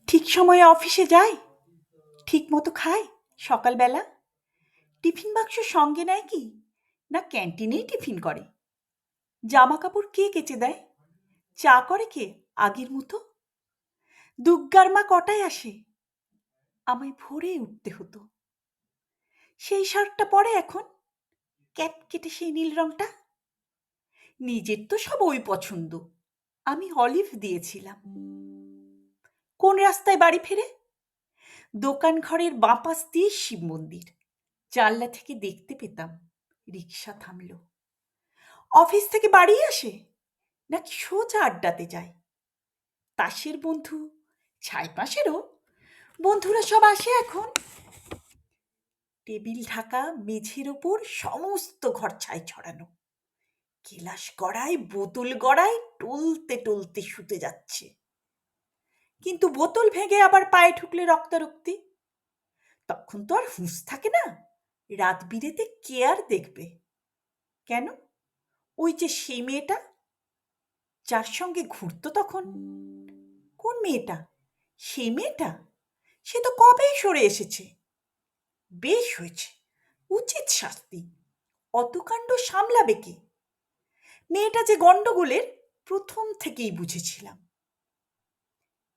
ঠিক সময়ে অফিসে যায়, ঠিক মতো খায় সকালবেলা? টিফিন বাক্স সঙ্গে নেয় কি, না ক্যান্টিনেই টিফিন করে? জামা কাপড় কে কেচে দেয়? চা করে কে আগের মতো? দুগ্গার মা কটায় আসে? আমায় ভোরে উঠতে হতো। সেই শার্টটা পরে এখন, ক্যাট কেটে সেই নীল রংটা। নিজের তো সব ওই পছন্দ, আমি অলিভ দিয়েছিলাম। কোন রাস্তায় বাড়ি ফেরে? দোকান ঘরের বাঁ পাশ দিয়ে শিব মন্দির। জানলা থেকে দেখতে পেতাম রিক্সা থামল। অফিস থেকে বাড়ি আসে, নাকি সোজা আড্ডাতে যায়? তাসের বন্ধু, ছাই পাশেরও বন্ধুরা সব আসে এখন। টেবিল ঢাকা মেঝের ওপর সমস্ত ঘর ছাই ছড়ানো। গেলাস গড়ায় বোতল গড়ায় টলতে টলতে শুতে যাচ্ছে। কিন্তু বোতল ভেঙে আবার পায়ে ঠুকলে রক্তারক্তি। তখন তো আর হুঁশ থাকে না, রাত বিরেতে কে আর দেখবে? কেন, ওই যে সেই মেয়েটা যার সঙ্গে ঘুরতো তখন। কোন মেয়েটা? সেই মেয়েটা? সে তো কবেই সরে এসেছে। বেশ হয়েছে, উচিত শাস্তি। অত কাণ্ড সামলাবে কে? মেয়েটা যে গন্ডগোলের প্রথম থেকেই বুঝেছিলাম।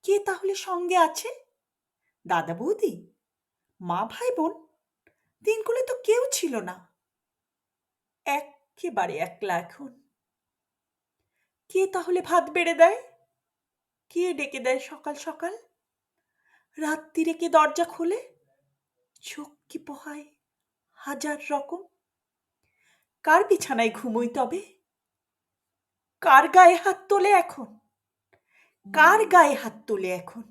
কে তাহলে সঙ্গে আছে? দাদা বৌদি, মা ভাই বোন? দিনগুলো তো কেউ ছিল না। একেবারে একলা এখন। কে তাহলে ভাত বেড়ে দেয়? কে ডেকে দেয় সকাল সকাল? রাত্রিরে কে দরজা খোলে? চোখ কি পোহায় হাজার রকম। কার বিছানায় ঘুমোই তবে? কার গায়ে হাত তোলে এখন? কার গায়ে হাত তোলে এখন?